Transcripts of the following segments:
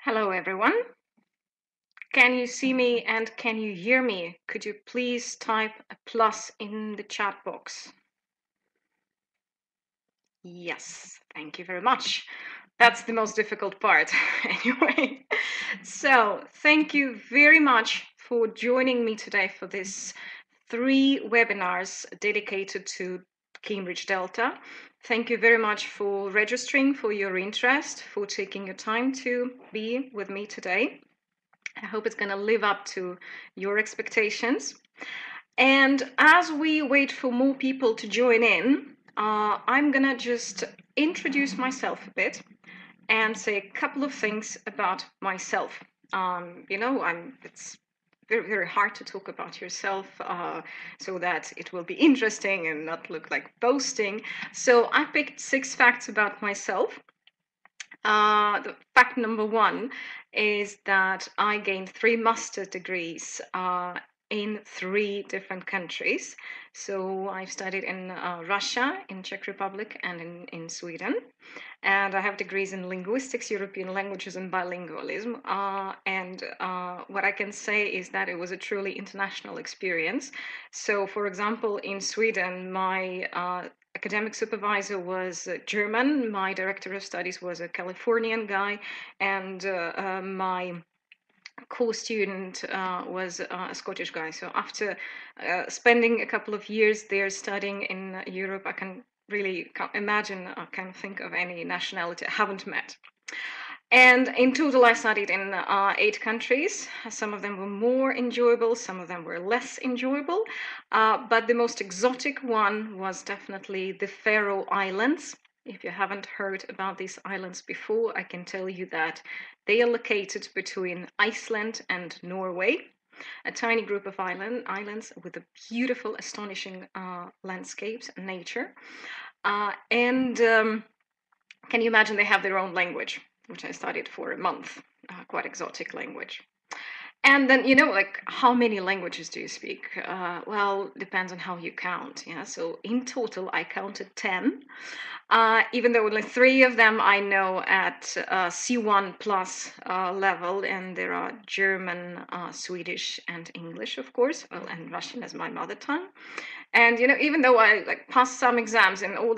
Hello, everyone. Can you see me and can you hear me? Could you please type a plus in the chat box? Yes, thank you very much. That's the most difficult part anyway. So thank you very much for joining me today for this 3 webinars dedicated to Cambridge Delta. Thank you very much for registering, for your interest, for taking your time to be with me today. I hope it's going to live up to your expectations. And as we wait for more people to join in, I'm going to just introduce myself a bit and say a couple of things about myself. It's very, very hard to talk about yourself so that it will be interesting and not look like boasting. So I picked 6 facts about myself. The fact number 1 is that I gained 3 master's degrees in 3 different countries. So I've studied in Russia, in Czech Republic, and in Sweden. And I have degrees in linguistics, European languages, and bilingualism. What I can say is that it was a truly international experience. So, for example, in Sweden, my academic supervisor was German, my director of studies was a Californian guy, and my co-student was a Scottish guy. So after spending a couple of years there studying in Europe, I can really imagine, I can't think of any nationality I haven't met. And in total, I studied in 8 countries. Some of them were more enjoyable, some of them were less enjoyable. But the most exotic one was definitely the Faroe Islands. If you haven't heard about these islands before, I can tell you that they are located between Iceland and Norway. A tiny group of islands with a beautiful, astonishing landscapes and nature. Can you imagine they have their own language, which I studied for a month, quite exotic language. And then, like, how many languages do you speak? Well, depends on how you count. Yeah. So in total, I counted 10, even though only 3 of them I know at C1 plus level, and there are German, Swedish, and English, of course, well, and Russian as my mother tongue. And even though I passed some exams in all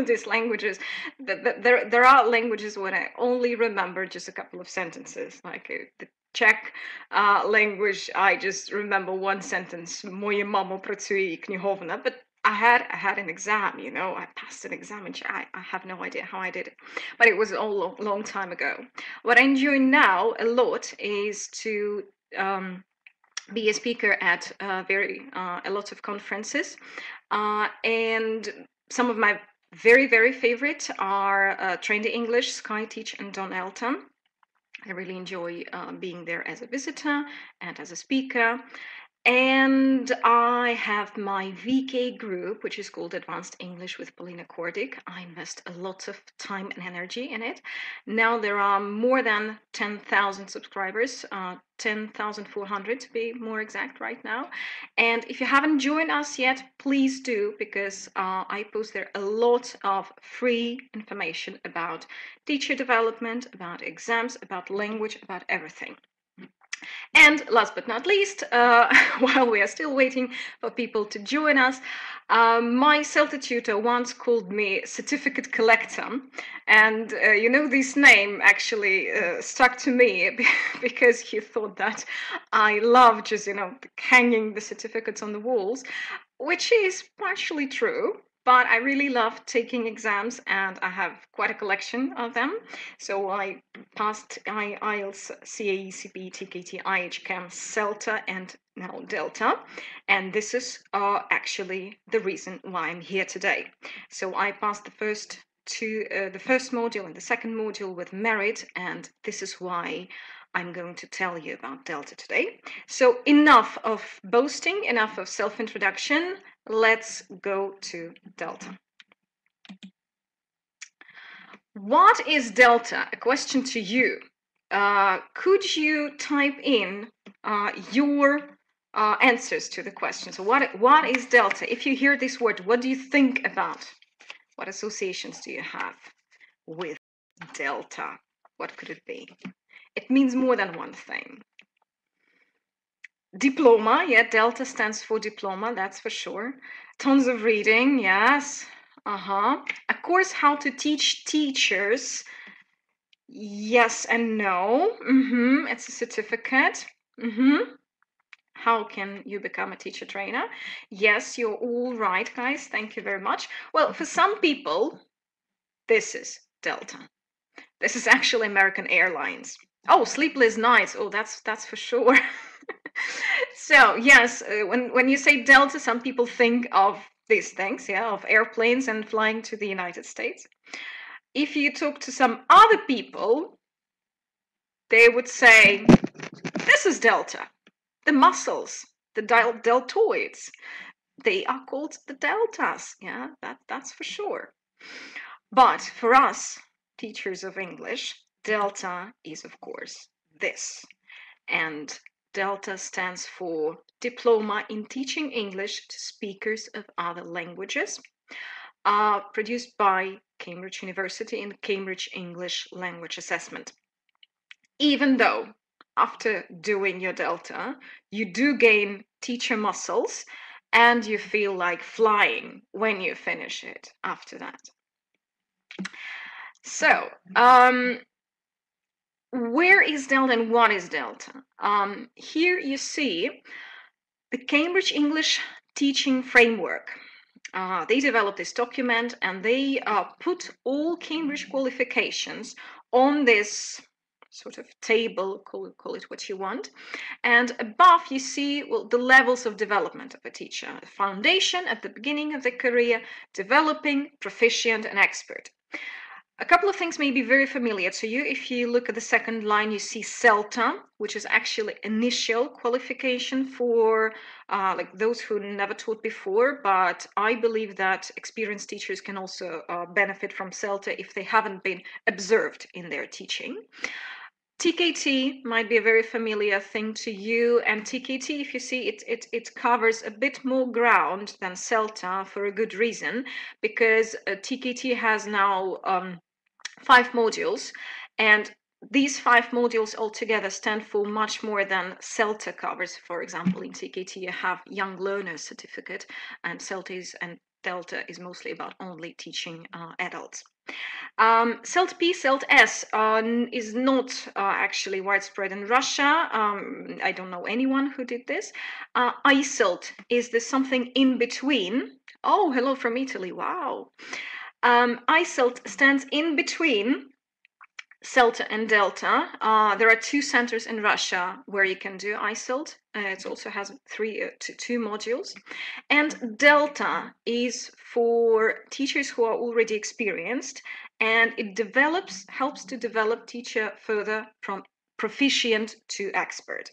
these languages, there are languages when I only remember just a couple of sentences, like the Czech language. I just remember one sentence: "Moje mamo pracuje knihovna," but I had an exam, I passed an exam in Czech. I have no idea how I did it, but it was a long time ago. What I enjoy now a lot is to be a speaker at a lot of conferences, and some of my very, very favorite are Train the English, Skyteach, and Don Elton. I really enjoy being there as a visitor and as a speaker. And I have my VK group, which is called Advanced English with Polini Kordik. I invest a lot of time and energy in it. Now there are more than 10,000 subscribers, 10,400 to be more exact right now. And if you haven't joined us yet, please do, because I post there a lot of free information about teacher development, about exams, about language, about everything. And last but not least, while we are still waiting for people to join us, my CELTA tutor once called me certificate collector. And this name actually stuck to me because he thought that I love just, hanging the certificates on the walls, which is partially true. But I really love taking exams, and I have quite a collection of them. So I passed IELTS, CAE, CPE, TKT, IHCAM, CELTA, and now Delta. And this is actually the reason why I'm here today. So I passed the first module and the second module with merit, and this is why I'm going to tell you about Delta today. So enough of boasting, enough of self-introduction. Let's go to Delta. What is Delta? A question to you. Could you type in your answers to the question? So what is Delta? If you hear this word, what do you think about? What associations do you have with Delta? What could it be? It means more than one thing. Diploma, yeah, delta stands for diploma, that's for sure. Tons of reading, yes. A course how to teach teachers. Yes and no. It's a certificate. How can you become a teacher trainer? Yes, you're all right, guys. Thank you very much. Well, for some people, this is Delta. This is actually American Airlines. Oh, sleepless nights. Oh, that's for sure. So yes, when you say Delta, some people think of these things, yeah, of airplanes and flying to the United States. If you talk to some other people, they would say, this is Delta. The muscles, the deltoids, they are called the deltas. Yeah, that's for sure. But for us, teachers of English, delta is, of course, this. And delta stands for Diploma in Teaching English to Speakers of Other Languages, produced by Cambridge University in Cambridge English Language Assessment. Even though after doing your delta, you do gain teacher muscles and you feel like flying when you finish it after that. So, where is delta and what is delta? Here you see the Cambridge English Teaching Framework. They developed this document and they put all Cambridge qualifications on this sort of table, call it what you want. And above you see, well, the levels of development of a teacher. Foundation at the beginning of the career, developing, proficient, and expert. A couple of things may be very familiar to you. If you look at the second line, you see CELTA, which is actually initial qualification for like those who never taught before, but I believe that experienced teachers can also benefit from CELTA if they haven't been observed in their teaching. TKT might be a very familiar thing to you, and TKT, if you see, it covers a bit more ground than CELTA for a good reason, because TKT has now 5 modules, and these 5 modules altogether stand for much more than CELTA covers. For example, in TKT you have Young Learner Certificate, and CELTA and Delta is mostly about only teaching adults. CELT P, CELT S is not actually widespread in Russia. I don't know anyone who did this. ICELT is this something in between. Oh, hello from Italy. Wow. ICELT stands in between CELTA and Delta. There are 2 centers in Russia where you can do ICELT. It also has 2 modules. And Delta is for teachers who are already experienced, and it helps to develop teacher further from proficient to expert.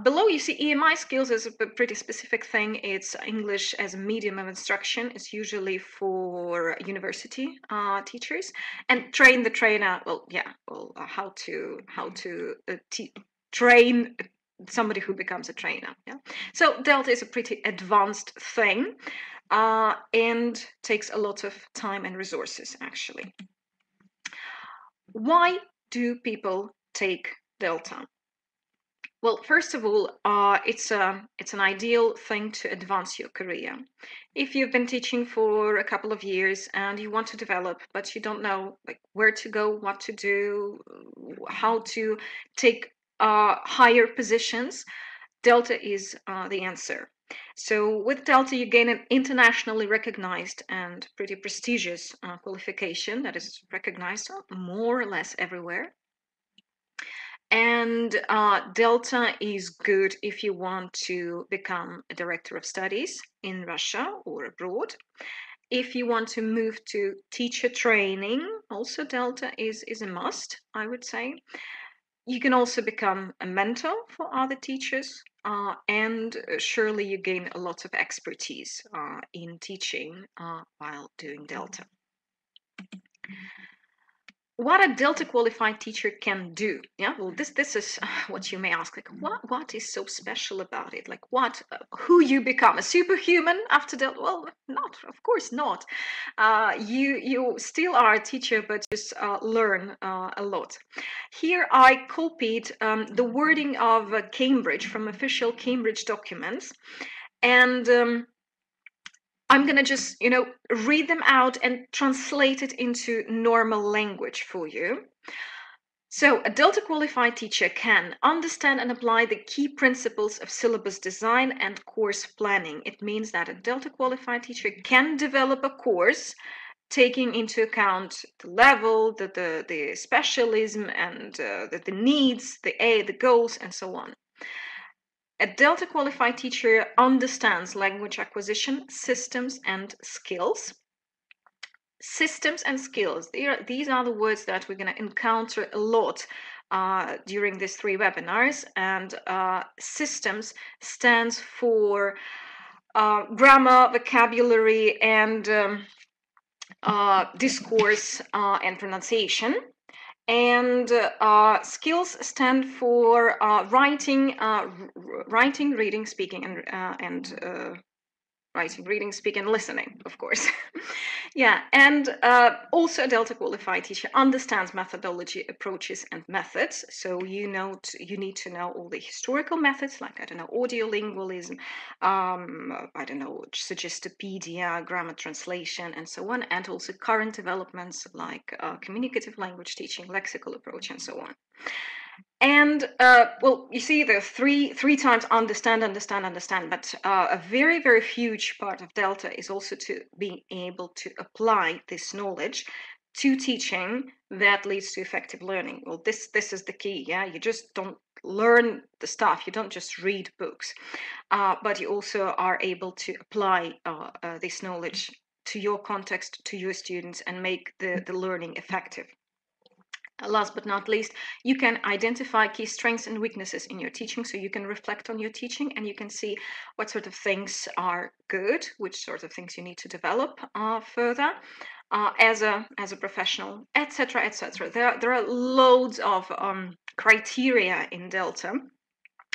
Below you see EMI skills is a pretty specific thing. It's English as a medium of instruction. It's usually for university teachers. And train the trainer. Well, yeah. Well, how to train somebody who becomes a trainer. Yeah. So Delta is a pretty advanced thing, and takes a lot of time and resources actually. Why do people take Delta? Well, first of all, it's an ideal thing to advance your career. If you've been teaching for a couple of years and you want to develop, but you don't know like where to go, what to do, how to take higher positions, Delta is the answer. So with Delta, you gain an internationally recognized and pretty prestigious qualification that is recognized more or less everywhere. And Delta is good if you want to become a director of studies in Russia or abroad. If you want to move to teacher training, also Delta is a must, I would say. You can also become a mentor for other teachers, and surely you gain a lot of expertise in teaching while doing Delta. what a Delta qualified teacher can do. Yeah, well, this is what you may ask, like, what is so special about it? Like, who you become, a superhuman after Delta? Well, not, of course not. You still are a teacher, but just learn a lot. Here I copied the wording of Cambridge from official Cambridge documents, and I'm going to just, read them out and translate it into normal language for you. So, a Delta qualified teacher can understand and apply the key principles of syllabus design and course planning. It means that a Delta qualified teacher can develop a course taking into account the level, the specialism, and the needs, the goals, and so on. A Delta qualified teacher understands language acquisition, systems, and skills. Systems and skills, these are the words that we're going to encounter a lot during these 3 webinars. And systems stands for grammar, vocabulary, and discourse and pronunciation. And skills stand for writing, reading, speaking, and writing, reading, speaking, and listening, of course. Yeah, and also a Delta qualified teacher understands methodology, approaches, and methods. So you need to know all the historical methods, like, I don't know, audiolingualism, I don't know, suggestopedia, grammar translation, and so on, and also current developments like communicative language teaching, lexical approach, and so on. And well, you see, there are three times understand, but a very, very huge part of Delta is also to be able to apply this knowledge to teaching that leads to effective learning. Well, this is the key. Yeah, you just don't learn the stuff, you don't just read books, but you also are able to apply this knowledge to your context, to your students, and make the learning effective. Last but not least, you can identify key strengths and weaknesses in your teaching, so you can reflect on your teaching and you can see what sort of things are good, which sort of things you need to develop further as a professional, etc., etc. There are loads of criteria in Delta.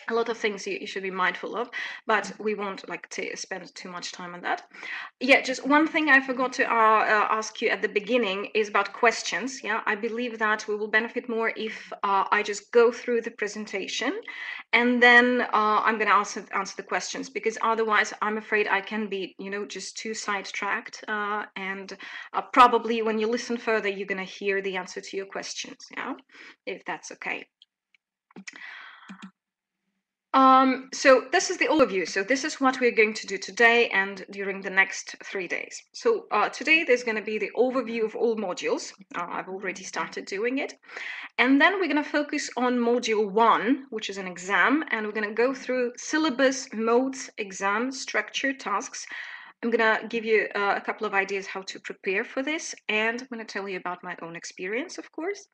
A lot of things you should be mindful of, but we won't like to spend too much time on that. Yeah, just one thing I forgot to ask you at the beginning is about questions. Yeah, I believe that we will benefit more if I just go through the presentation and then I'm going to answer the questions, because otherwise I'm afraid I can be, just too sidetracked, and probably when you listen further, you're going to hear the answer to your questions. Yeah, if that's okay. So this is the overview. So this is what we're going to do today and during the next 3 days. So today there's going to be the overview of all modules. I've already started doing it. And then we're going to focus on module 1, which is an exam. And we're going to go through syllabus, modes, exam, structure, tasks. I'm going to give you a couple of ideas how to prepare for this. And I'm going to tell you about my own experience, of course.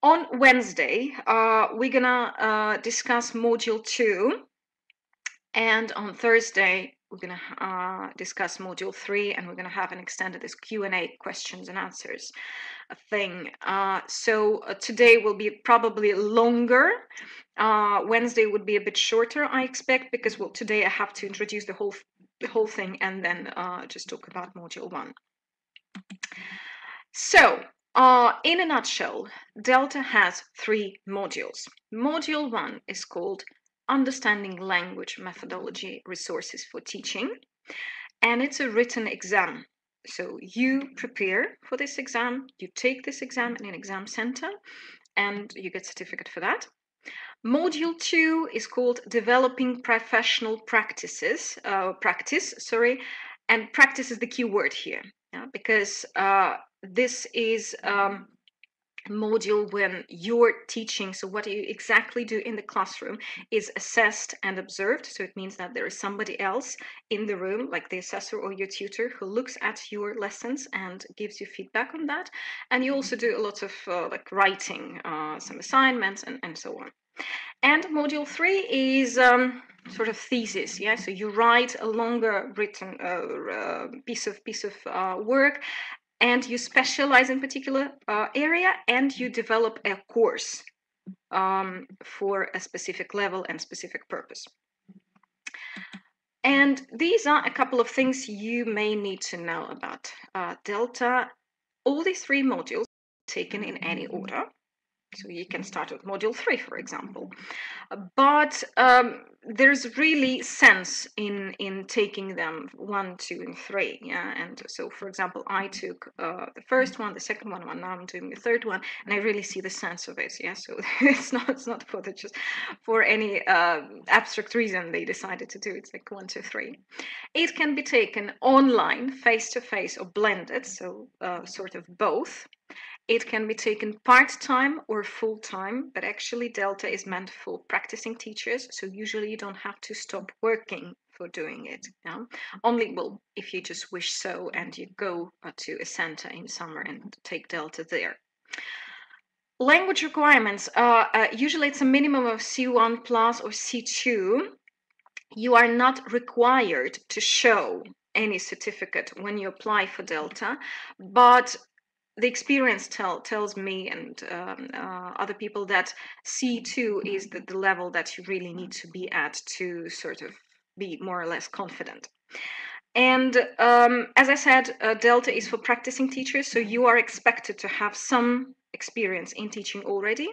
On Wednesday, we're gonna discuss module 2, and on Thursday we're gonna discuss module 3, and we're gonna have an extended Q&A, questions and answers thing. So today will be probably longer. Wednesday would be a bit shorter, I expect, because well, today I have to introduce the whole thing and then just talk about module 1. So. In a nutshell, Delta has 3 modules. Module 1 is called Understanding Language Methodology Resources for Teaching, and it's a written exam. So you prepare for this exam, you take this exam in an exam center, and you get a certificate for that. Module 2 is called Developing Professional Practice, and practice is the key word here, because this is module when you're teaching, so what you exactly do in the classroom is assessed and observed. So it means that there is somebody else in the room, like the assessor or your tutor, who looks at your lessons and gives you feedback on that. And you also do a lot of like writing, some assignments and so on. And module 3 is sort of thesis. So you write a longer written piece of work, and you specialize in particular area, and you develop a course for a specific level and specific purpose. And these are a couple of things you may need to know about Delta. All these 3 modules taken in any order. So you can start with module 3, for example. But there's really sense in taking them 1, 2, and 3. Yeah, and so for example, I took the first one, the second one, and now I'm doing the third one, and I really see the sense of it. Yeah, so it's not for the just for any abstract reason they decided to do it. It's like 1, 2, 3. It can be taken online, face-to-face, or blended, so sort of both. It can be taken part-time or full-time, but actually Delta is meant for practicing teachers, so usually you don't have to stop working for doing it. Yeah? Only, well, if you just wish so and you go to a center in summer and take Delta there. Language requirements, usually it's a minimum of C1 plus or C2. You are not required to show any certificate when you apply for Delta, but the experience tells me and other people that C2 is the level that you really need to be at to sort of be more or less confident. And as I said, Delta is for practicing teachers, so you are expected to have some experience in teaching already.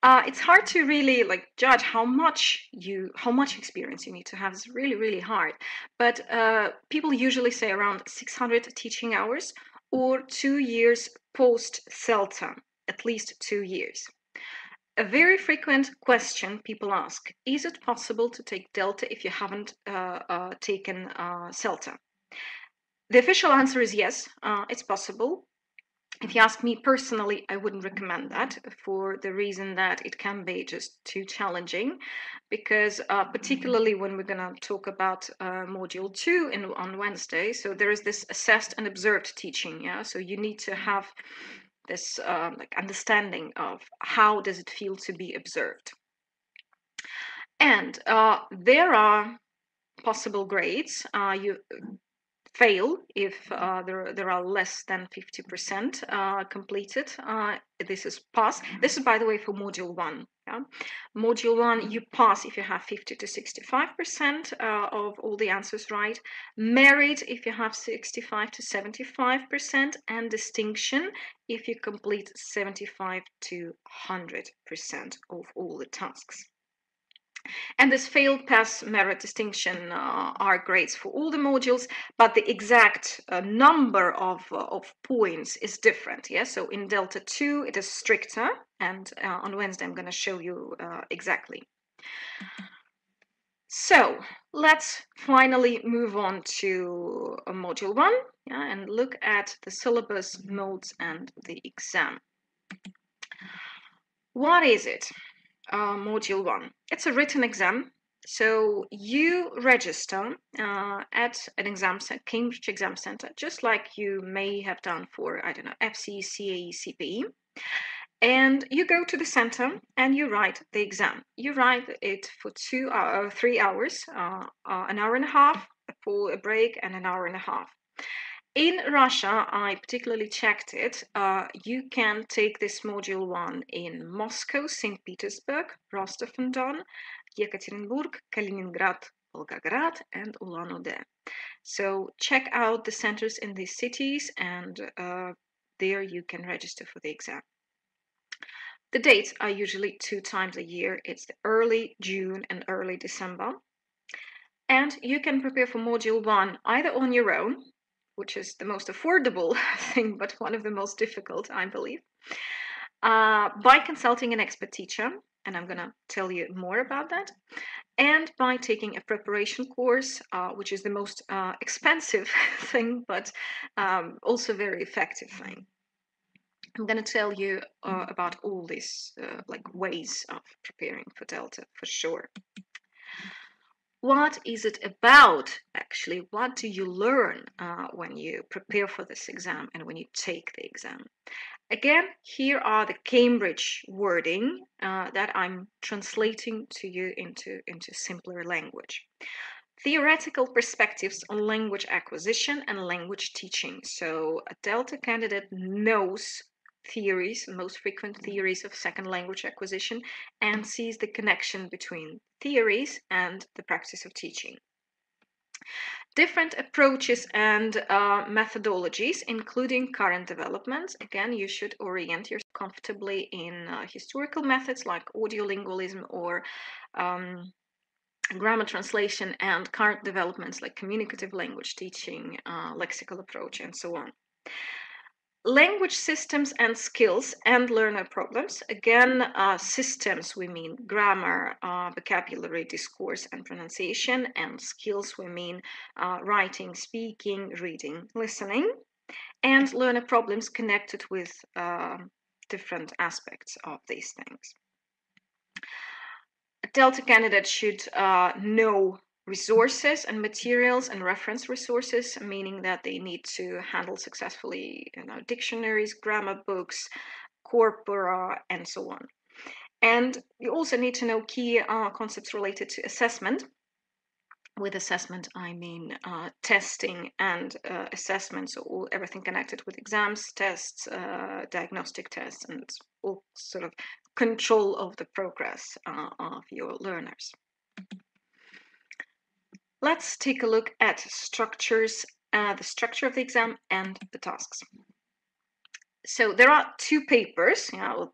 It's hard to really like judge how much experience you need to have. It's really hard, but people usually say around 600 teaching hours or 2 years post-CELTA, at least 2 years. A very frequent question people ask, is it possible to take Delta if you haven't taken CELTA? The official answer is yes, it's possible. If you ask me personally, I wouldn't recommend that for the reason that it can be just too challenging, because particularly when we're going to talk about module 2 on Wednesday, so there is this assessed and observed teaching. Yeah, so you need to have this like understanding of how does it feel to be observed. And there are possible grades. You fail if there are less than 50% completed. This is pass. This is, by the way, for module 1. Yeah? Module 1, you pass if you have 50 to 65% of all the answers right. Merit if you have 65 to 75%, and distinction if you complete 75 to 100% of all the tasks. And this failed, pass, merit, distinction are grades for all the modules, but the exact number of points is different. Yeah, so in Delta 2 it is stricter, and on Wednesday I'm going to show you exactly. So let's finally move on to module 1, yeah, and look at the syllabus, modes, and the exam. What is it? Module 1. It's a written exam. So you register at an exam center, Cambridge Exam Center, just like you may have done for, I don't know, FC, CAE, CPE. And you go to the center and you write the exam. You write it for 3 hours, an hour and a half for a break, and an hour and a half. In Russia, I particularly checked it, you can take this module 1 in Moscow, St. Petersburg, Rostov-on-Don, Yekaterinburg, Kaliningrad, Volgograd, and Ulan-Ude. So check out the centers in these cities, and there you can register for the exam. The dates are usually 2 times a year. It's the early June and early December. And you can prepare for module 1 either on your own, which is the most affordable thing, but one of the most difficult, I believe, by consulting an expert teacher, and I'm going to tell you more about that, and by taking a preparation course, which is the most expensive thing, but also very effective thing. I'm going to tell you about all these like ways of preparing for Delta for sure. What is it about, actually? What do you learn when you prepare for this exam and when you take the exam? Again, here are the Cambridge wording that I'm translating to you into simpler language. theoretical perspectives on language acquisition and language teaching. So a Delta candidate knows theories, most frequent theories of second language acquisition, and sees the connection between theories and the practice of teaching. Different approaches and methodologies, including current developments. Again, you should orient yourself comfortably in historical methods like audiolingualism or grammar translation, and current developments like communicative language teaching, lexical approach, and so on. Language systems and skills and learner problems. Again, systems, we mean grammar, vocabulary, discourse, and pronunciation, and skills, we mean writing, speaking, reading, listening, and learner problems connected with different aspects of these things. A Delta candidate should know resources and materials and reference resources, meaning that they need to handle successfully, dictionaries, grammar books, corpora, and so on. And you also need to know key concepts related to assessment. With assessment, I mean testing and assessment, so everything connected with exams, tests, diagnostic tests, and all sort of control of the progress of your learners. Let's take a look at structures, the structure of the exam and the tasks. So there are two papers.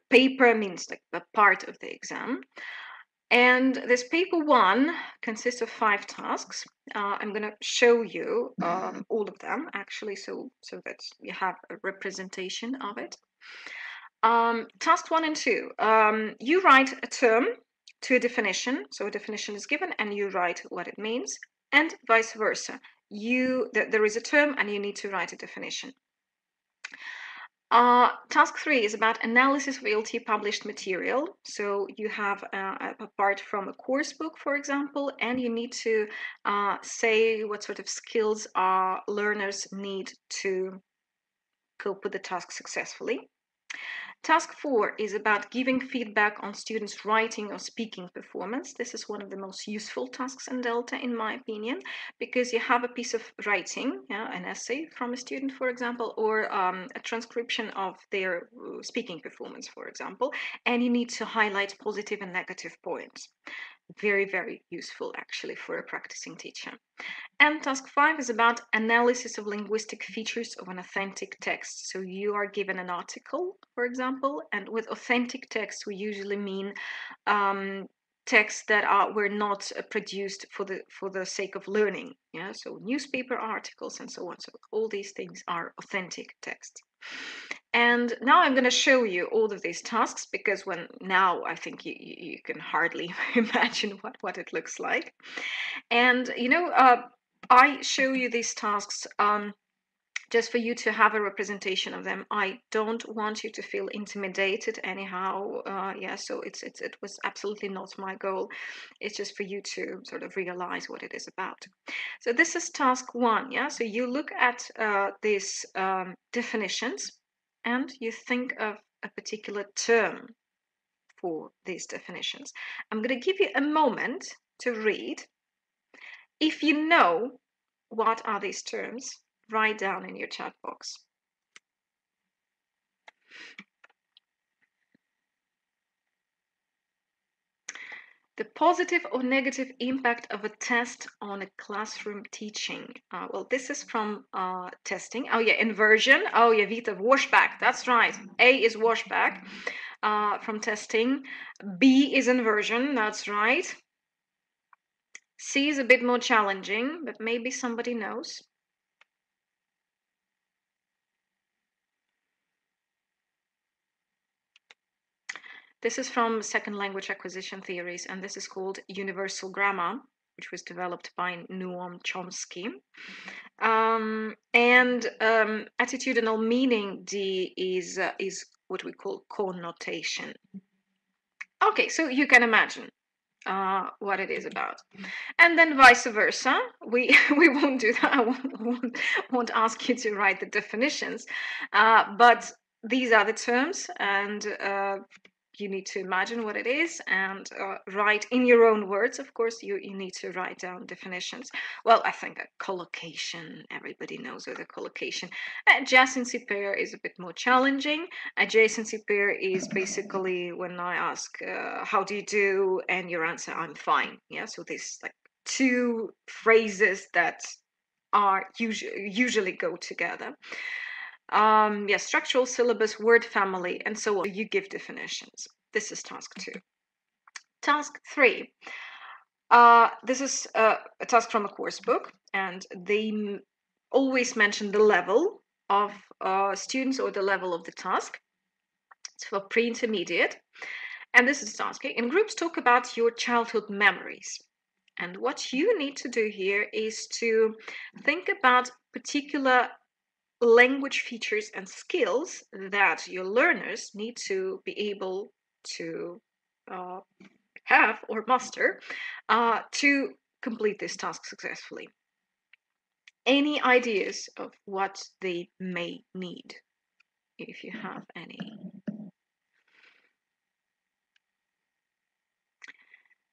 Paper means like a part of the exam. And this paper 1 consists of 5 tasks. I'm going to show you all of them, actually, so that you have a representation of it. Task 1 and 2. You write a term to a definition. So a definition is given and you write what it means, and vice versa. There is a term and you need to write a definition. Task 3 is about analysis of ELT published material. So you have a part from a course book, for example, and you need to say what sort of skills learners need to cope with the task successfully. Task 4 is about giving feedback on students' writing or speaking performance. This is one of the most useful tasks in Delta, in my opinion, because you have a piece of writing, an essay from a student, for example, or a transcription of their speaking performance, for example, and you need to highlight positive and negative points. Very, very useful, actually, for a practicing teacher. And task 5 is about analysis of linguistic features of an authentic text. So you are given an article, for example, and with authentic text, we usually mean texts that were not produced for the sake of learning. So newspaper articles and so on. So all these things are authentic texts. And now I'm going to show you all of these tasks, because now I think you can hardly imagine what it looks like. And I show you these tasks just for you to have a representation of them. I don't want you to feel intimidated anyhow. So it was absolutely not my goal. It's just for you to sort of realize what it is about. So this is task 1. So you look at these definitions and you think of a particular term for these definitions. I'm going to give you a moment to read. If you know what are these terms, write down in your chat box. The positive or negative impact of a test on a classroom teaching. Well, this is from testing. Oh yeah, inversion. Oh yeah, Vita, washback. That's right. A is washback from testing. B is inversion. That's right. C is a bit more challenging, but maybe somebody knows. This is from second language acquisition theories, and this is called universal grammar, which was developed by Noam Chomsky. Attitudinal meaning, D, is what we call connotation. Okay, so you can imagine what it is about. And then vice versa, we won't do that. I won't ask you to write the definitions, but these are the terms, and you need to imagine what it is and write in your own words. Of course, you need to write down definitions. Well, I think a collocation, everybody knows what a collocation. Adjacency pair is a bit more challenging. Adjacency pair is basically when I ask, how do you do? And your answer, I'm fine. Yeah, so there's like two phrases that are usually go together. Structural syllabus, word family, and so on. You give definitions. This is task 2. Task 3. This is a task from a course book, and they always mention the level of students or the level of the task. It's for pre-intermediate. And this is asking, in groups, talk about your childhood memories. And what you need to do here is to think about particular language features and skills that your learners need to be able to have or master to complete this task successfully. Any ideas of what they may need, if you have any?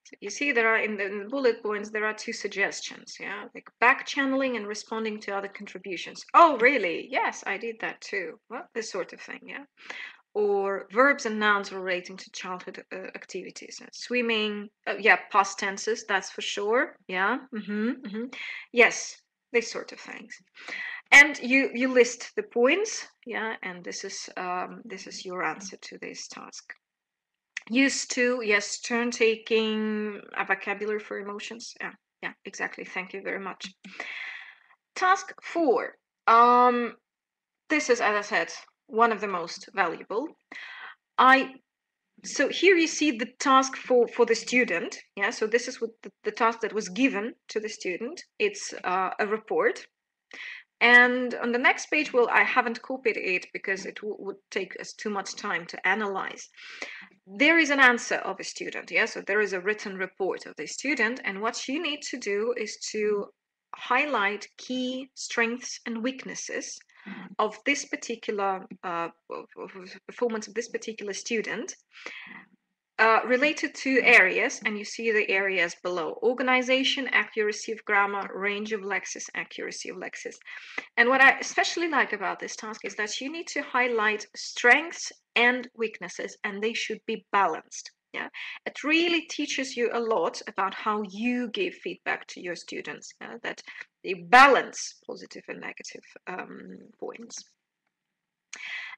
So you see there are in the bullet points, there are 2 suggestions, yeah, like back channeling and responding to other contributions. Oh, really? Yes, I did that too. Well, this sort of thing, yeah. Or verbs and nouns relating to childhood activities. Swimming, yeah, past tenses, that's for sure, yeah. Yes, these sort of things. And you list the points, yeah, and this is your answer to this task. Used to, yes, turn taking, a vocabulary for emotions. Yeah, exactly. Thank you very much. Task 4. This is, as I said, one of the most valuable. So here you see the task for the student. Yeah, so this is what the task that was given to the student. It's a report. And on the next page, well, I haven't copied it because it would take us too much time to analyze. There is an answer of a student, yeah, so there is a written report of the student, and what you need to do is to highlight key strengths and weaknesses of this particular performance of this particular student, related to areas, and you see the areas below: organization, accuracy of grammar, range of lexis, accuracy of lexis. And what I especially like about this task is that you need to highlight strengths and weaknesses, and they should be balanced. Yeah, it really teaches you a lot about how you give feedback to your students, that they balance positive and negative points.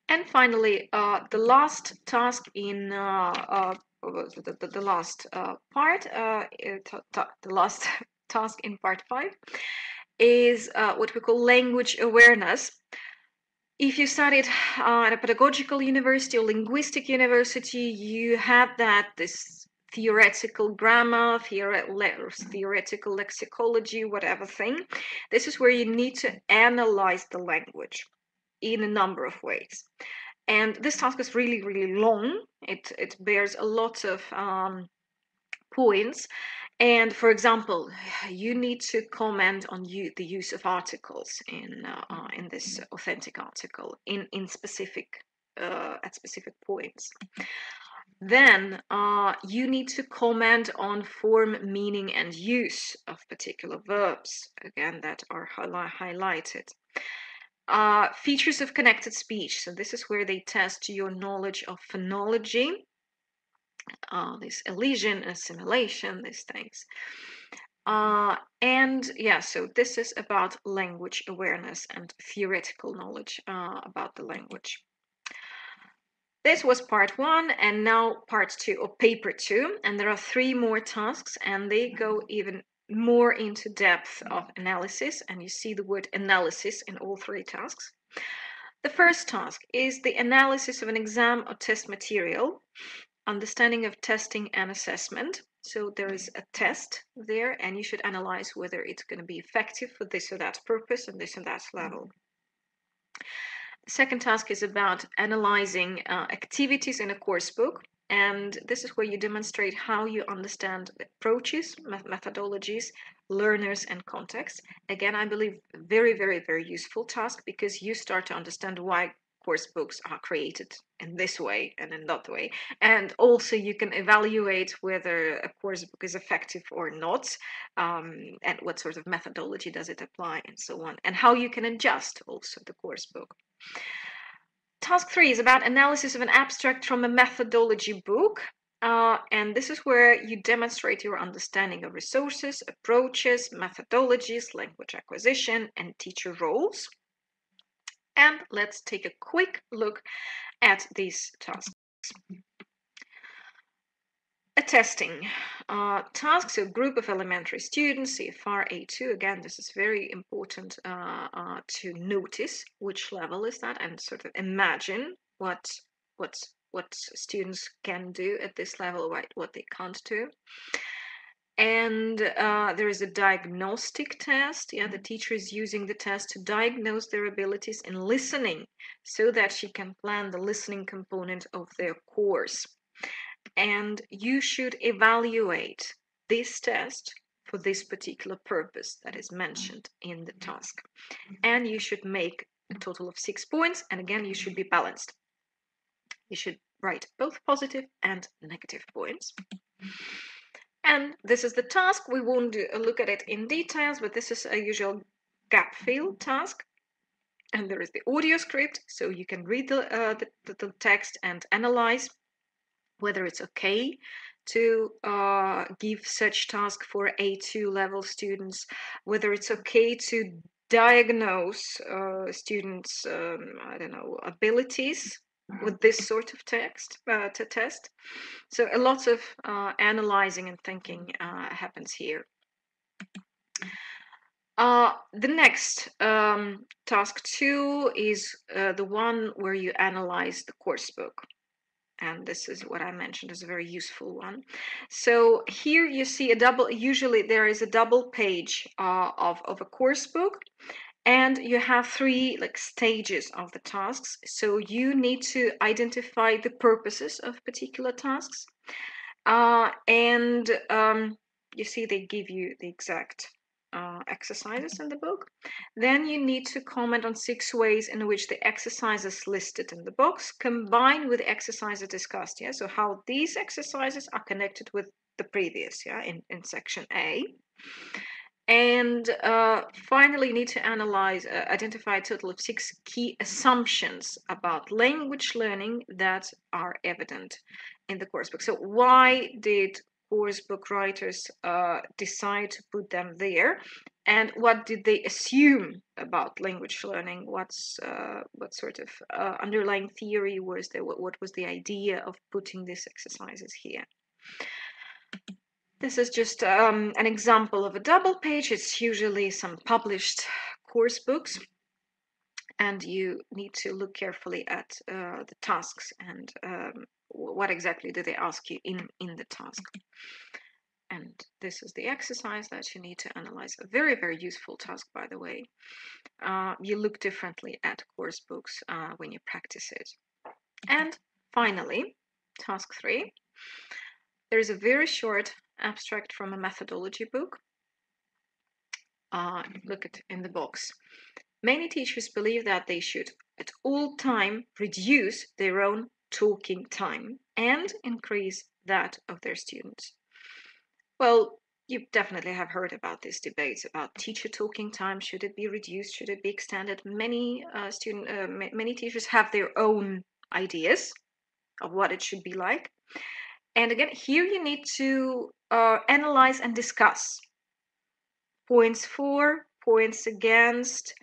And finally, the last task in the last part, the last task in part 5 is what we call language awareness. If you studied at a pedagogical university or linguistic university, you had this theoretical grammar, theoretical lexicology, whatever thing. This is where you need to analyze the language in a number of ways. And this task is really, really long. It bears a lot of points. And for example, you need to comment on the use of articles in this authentic article in specific at specific points. Then you need to comment on form, meaning, and use of particular verbs, again, that are highlighted. Features of connected speech. So this is where they test your knowledge of phonology, this elision, assimilation, these things. And yeah, so this is about language awareness and theoretical knowledge about the language. This was part 1, and now part 2, or paper 2, and there are 3 more tasks, and they go even more into depth of analysis, and you see the word analysis in all 3 tasks. The first task is the analysis of an exam or test material, understanding of testing and assessment. So there is a test there, and you should analyze whether it's going to be effective for this or that purpose and this and that level. The second task is about analyzing activities in a course book, and this is where you demonstrate how you understand approaches, methodologies, learners, and context. Again, I believe very, very, very useful task, because you start to understand why course books are created in this way and in that way. And also you can evaluate whether a course book is effective or not, and what sort of methodology does it apply, and so on, and how you can adjust also the course book. Task 3 is about analysis of an abstract from a methodology book. And this is where you demonstrate your understanding of resources, approaches, methodologies, language acquisition, and teacher roles. And let's take a quick look at these tasks. A testing task, so a group of elementary students, CFR A2. Again, this is very important to notice which level is that, and sort of imagine what students can do at this level, right? What they can't do. And there is a diagnostic test. Yeah, the teacher is using the test to diagnose their abilities in listening, so that she can plan the listening component of their course. And you should evaluate this test for this particular purpose that is mentioned in the task. And you should make a total of 6 points. And again, you should be balanced. You should write both positive and negative points. And this is the task. We won't look at it in details, but this is a usual gap fill task. And there is the audio script, so you can read the text and analyze whether it's okay to give such task for A2 level students, whether it's okay to diagnose students' I don't know, abilities with this sort of text to test. So a lot of analyzing and thinking happens here. The next task 2 is the one where you analyze the course book. And this is what I mentioned is a very useful one. So here you see a double, usually there is a double page of a course book, and you have 3 like stages of the tasks. So you need to identify the purposes of particular tasks. And you see they give you the exact exercises in the book. Then you need to comment on 6 ways in which the exercises listed in the box combine with the exercises discussed. Yeah, so how these exercises are connected with the previous, yeah, in section A. And finally, you need to analyze, identify a total of 6 key assumptions about language learning that are evident in the course book. So why did course book writers decide to put them there, and what did they assume about language learning? What sort of underlying theory was there? What was the idea of putting these exercises here? This is just an example of a double page. It's usually some published course books, and you need to look carefully at the tasks and what exactly do they ask you in the task. And this is the exercise that you need to analyze. A very, very useful task, by the way. You look differently at course books when you practice it. And finally, task 3. There is a very short abstract from a methodology book. Look at in the box. Many teachers believe that they should at all time reduce their own talking time and increase that of their students. Well, you definitely have heard about these debates about teacher talking time. Should it be reduced? Should it be extended? Many many teachers have their own ideas of what it should be like. And again, here you need to analyze and discuss points for, points against,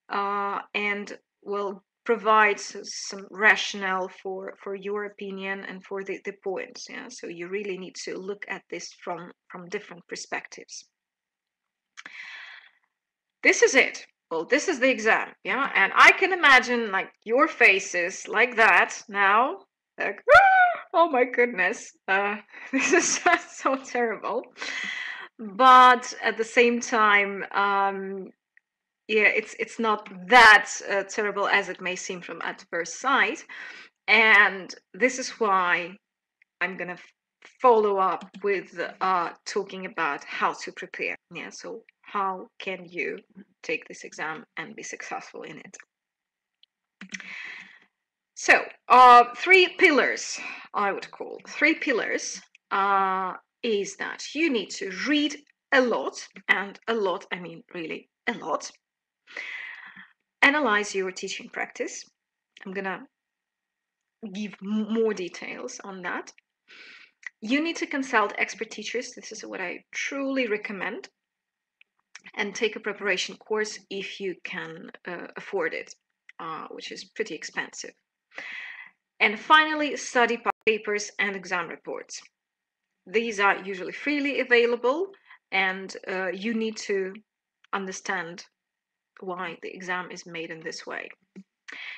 and will provide some rationale for your opinion and for the points. Yeah, so you really need to look at this from different perspectives. This is it. Well, this is the exam. Yeah, and I can imagine like your faces like that now, like, oh my goodness, this is so terrible. But at the same time, yeah, it's not that terrible as it may seem from at first sight. And this is why I'm gonna follow up with talking about how to prepare. Yeah, so how can you take this exam and be successful in it? So, three pillars, I would call. Three pillars is that you need to read a lot, and a lot, I mean really a lot. Analyze your teaching practice. I'm gonna give more details on that. You need to consult expert teachers. This is what I truly recommend. And take a preparation course if you can afford it, which is pretty expensive. And finally, study papers and exam reports. These are usually freely available, and you need to understand why the exam is made in this way.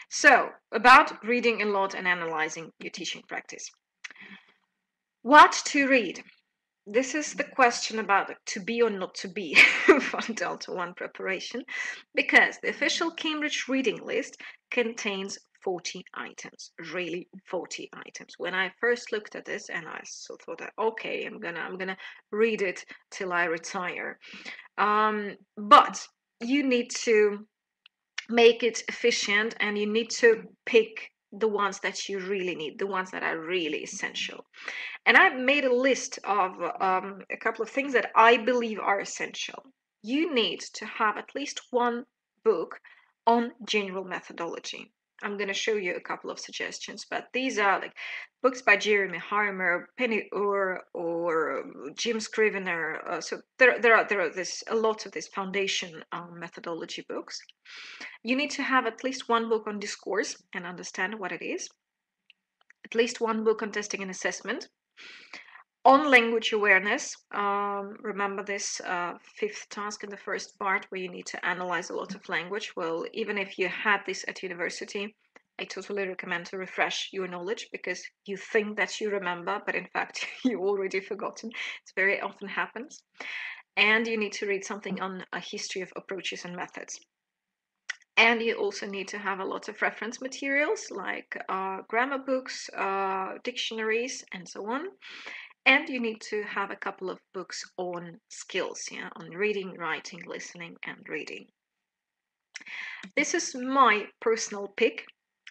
So, about reading a lot and analyzing your teaching practice. What to read? This is the question about to be or not to be for Delta 1 preparation, because the official Cambridge reading list contains 40 items, really 40 items. When I first looked at this, and I thought that, okay, I'm gonna read it till I retire. But you need to make it efficient, and you need to pick the ones that you really need, the ones that are really essential. And I've made a list of a couple of things that I believe are essential. You need to have at least one book on general methodology. I'm going to show you a couple of suggestions, but these are like books by Jeremy Harmer, Penny Orr, or Jim Scrivener. So there are a lot of these foundation methodology books. You need to have at least one book on discourse and understand what it is. At least one book on testing and assessment. On language awareness, remember this fifth task in the first part where you need to analyze a lot of language. Well, even if you had this at university, I totally recommend to refresh your knowledge, because you think that you remember, but in fact you already forgotten. It very often happens. And you need to read something on a history of approaches and methods. And you also need to have a lot of reference materials like grammar books, dictionaries, and so on. And you need to have a couple of books on skills, on reading, writing, listening, and reading. This is my personal pick.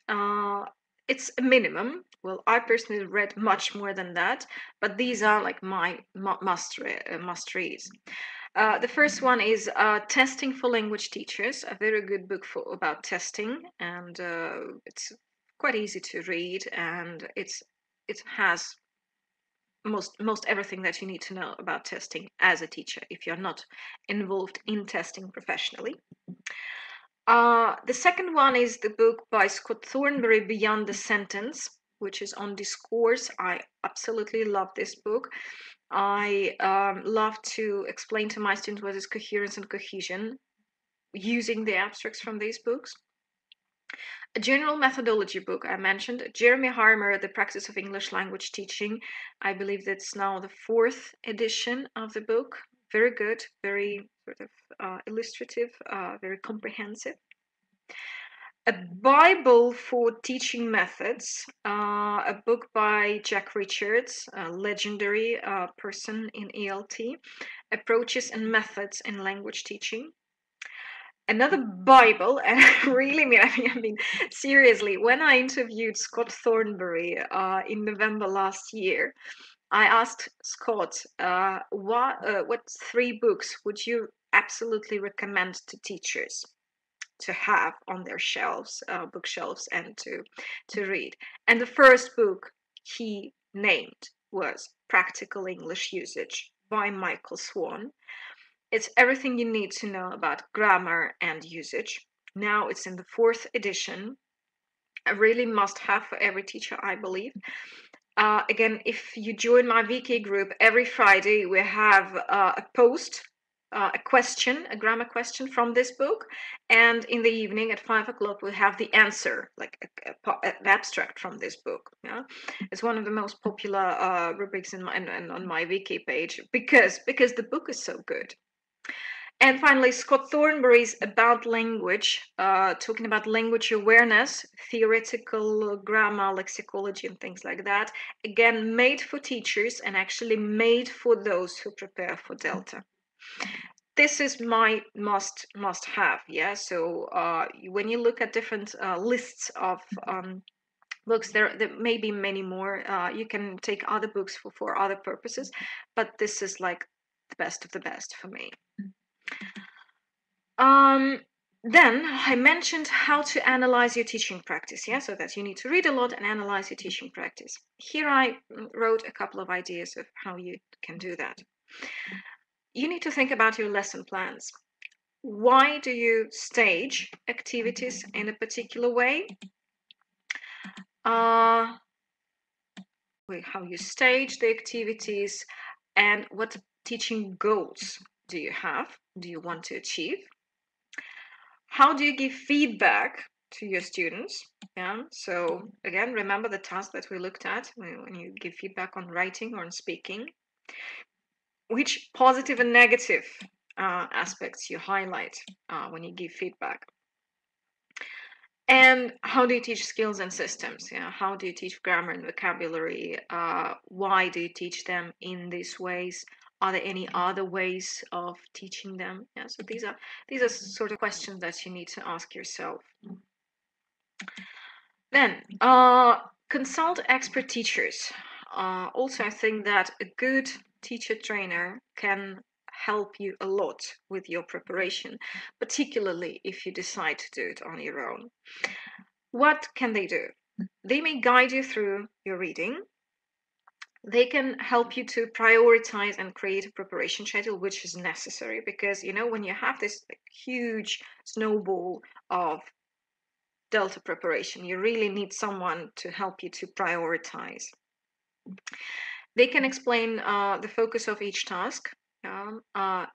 It's a minimum. Well, I personally read much more than that, but these are like my must-reads. The first one is Testing for Language Teachers, a very good book about testing, and it's quite easy to read, and it has most everything that you need to know about testing as a teacher if you're not involved in testing professionally. The second one is the book by Scott Thornberry, Beyond the Sentence, which is on discourse. I absolutely love this book. I love to explain to my students what is coherence and cohesion using the abstracts from these books. A general methodology book I mentioned, Jeremy Harmer, The Practice of English Language Teaching. I believe that's now the 4th edition of the book. Very good, very sort of illustrative, very comprehensive. A Bible for Teaching Methods, a book by Jack Richards, a legendary person in ELT, Approaches and Methods in Language Teaching. Another Bible, and really, I mean, seriously, when I interviewed Scott Thornberry in November last year, I asked Scott, what 3 books would you absolutely recommend to teachers to have on their shelves, bookshelves, and to read? And the first book he named was Practical English Usage by Michael Swan. It's everything you need to know about grammar and usage. Now it's in the 4th edition. A really must-have for every teacher, I believe. Again, if you join my VK group, every Friday we have a post, a question, a grammar question from this book, and in the evening at 5 o'clock we have the answer, like an abstract from this book. Yeah, it's one of the most popular rubrics on my VK page because the book is so good. And finally, Scott Thornberry's About Language, talking about language awareness, theoretical grammar, lexicology, and things like that. Again, made for teachers and actually made for those who prepare for Delta. This is my must have, yeah? So when you look at different lists of books. There may be many more. You can take other books for other purposes, but this is like the best of the best for me. Then I mentioned how to analyze your teaching practice, yeah, so that you need to read a lot and analyze your teaching practice. Here I wrote a couple of ideas of how you can do that. You need to think about your lesson plans. Why do you stage activities in a particular way? How you stage the activities, and what teaching goals do you have? Do you want to achieve? How do you give feedback to your students? Yeah. So again, remember the task that we looked at when you give feedback on writing or on speaking. Which positive and negative aspects you highlight when you give feedback? And how do you teach skills and systems? Yeah. How do you teach grammar and vocabulary? Why do you teach them in these ways? Are there any other ways of teaching them? Yeah, so these are sort of questions that you need to ask yourself. Then consult expert teachers. Also, I think that a good teacher trainer can help you a lot with your preparation, particularly if you decide to do it on your own. What can they do? They may guide you through your reading. They can help you to prioritize and create a preparation schedule, which is necessary because, you know, when you have this huge snowball of Delta preparation, you really need someone to help you to prioritize. They can explain the focus of each task,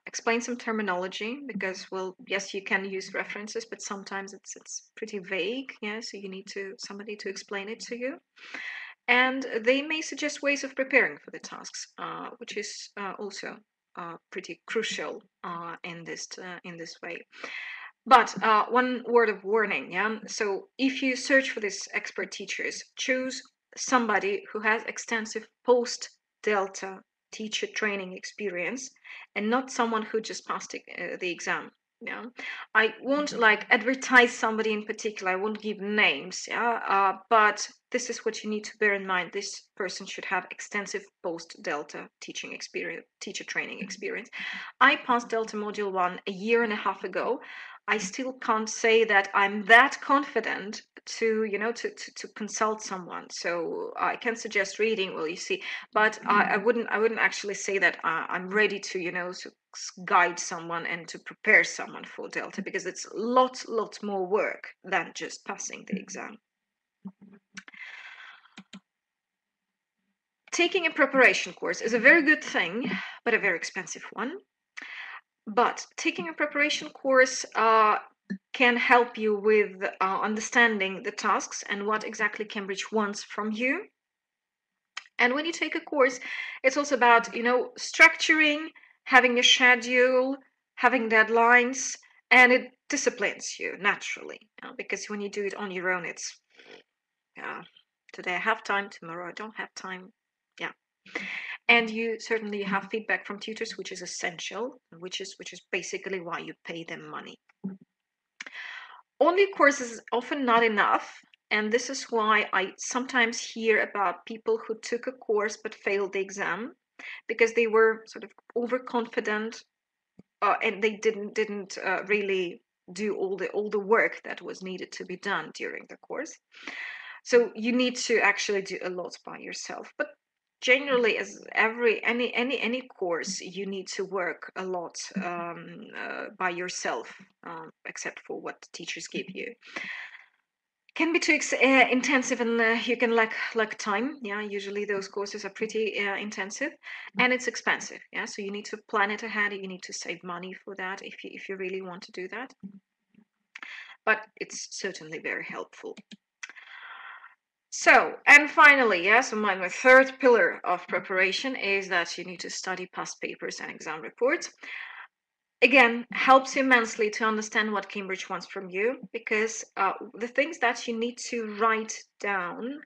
explain some terminology because, well, yes, you can use references, but sometimes it's pretty vague, yeah, so you need somebody to explain it to you. And they may suggest ways of preparing for the tasks, which is also pretty crucial in this way. But one word of warning, yeah. So if you search for these expert teachers, choose somebody who has extensive post-Delta teacher training experience and not someone who just passed the exam. Yeah, I won't like advertise somebody in particular. I won't give names. Yeah, but this is what you need to bear in mind. This person should have extensive post-Delta teaching experience, teacher training experience. I passed Delta Module 1 a year and a half ago. I still can't say that I'm that confident to, you know, to consult someone. So I can suggest reading, well, you see, but I wouldn't actually say that I'm ready to, you know, to guide someone and to prepare someone for Delta, because it's lots more work than just passing the exam. Taking a preparation course is a very good thing, but a very expensive one. But taking a preparation course can help you with understanding the tasks and what exactly Cambridge wants from you. And when you take a course, it's also about, you know, structuring, having a schedule, having deadlines, and it disciplines you naturally. Because when you do it on your own, it's today I have time, tomorrow I don't have time. Yeah. And you certainly have feedback from tutors, which is essential, which is basically why you pay them money. Only courses is often not enough, and this is why I sometimes hear about people who took a course but failed the exam because they were sort of overconfident and they didn't really do all the work that was needed to be done during the course. So you need to actually do a lot by yourself. But generally, as any course, you need to work a lot by yourself, except for what teachers give you. Can be too intensive, and you can lack time. Yeah, usually those courses are pretty intensive, and it's expensive. Yeah, so you need to plan it ahead. You need to save money for that if you really want to do that. But it's certainly very helpful. So, and finally, so my third pillar of preparation is that you need to study past papers and exam reports. Again, helps immensely to understand what Cambridge wants from you, because the things that you need to write down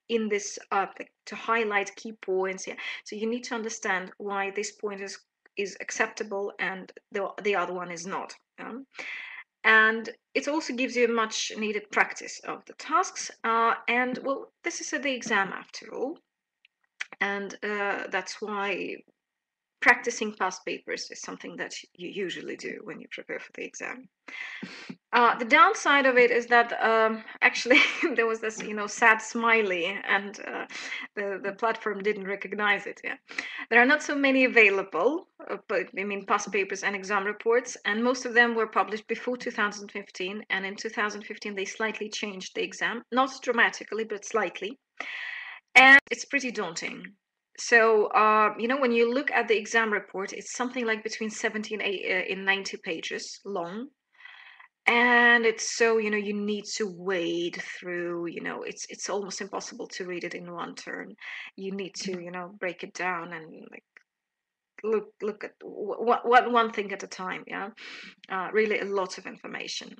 in this to highlight key points. Yeah, so you need to understand why this point is acceptable and the other one is not. And it also gives you much needed practice of the tasks. And well, this is the exam after all. And that's why practicing past papers is something that you usually do when you prepare for the exam. The downside of it is that actually there was this, sad smiley, and the platform didn't recognize it. Yeah, there are not so many available, but I mean past papers and exam reports, and most of them were published before 2015. And in 2015, they slightly changed the exam, not dramatically, but slightly, and it's pretty daunting. So, when you look at the exam report, it's something like between 70 and 90 pages long. And it's so, you need to wade through, it's almost impossible to read it in one turn. You need to, break it down and like look at one thing at a time. Yeah. Really a lot of information.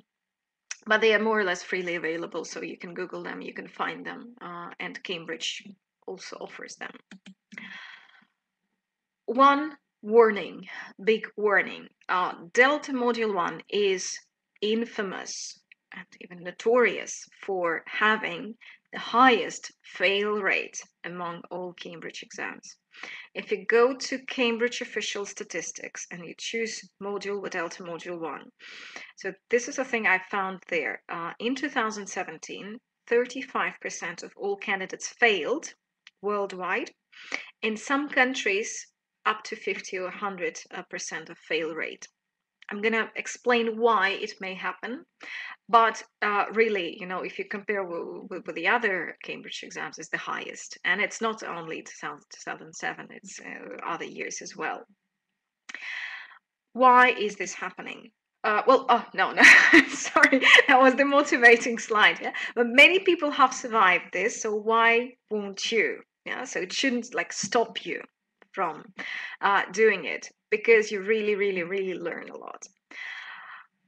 But they are more or less freely available, so you can Google them, you can find them, and Cambridge also offers them. One warning, big warning. Delta Module 1 is infamous and even notorious for having the highest fail rate among all Cambridge exams. If you go to Cambridge official statistics and you choose module with Delta Module 1, so this is a thing I found there. In 2017, 35% of all candidates failed worldwide. In some countries, up to 50 or 100% of fail rate. I'm going to explain why it may happen, but really, if you compare with the other Cambridge exams, it's the highest. And it's not only 2007, it's other years as well. Why is this happening? No, sorry, that was the motivating slide. Yeah, but many people have survived this, so why won't you? Yeah, so it shouldn't like stop you from doing it, because you really, really, really learn a lot.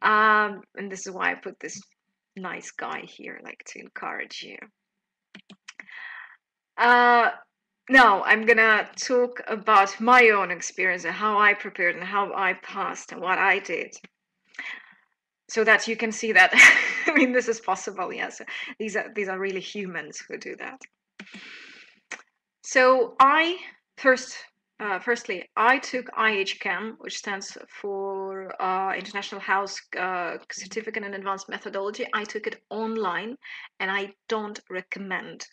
And this is why I put this nice guy here, like to encourage you. Now I'm gonna talk about my own experience and how I prepared and how I passed and what I did, so that you can see that I mean this is possible. Yes, these are really humans who do that. So I firstly I took IHCAM, which stands for International House Certificate in Advanced Methodology. I took it online, and I don't recommend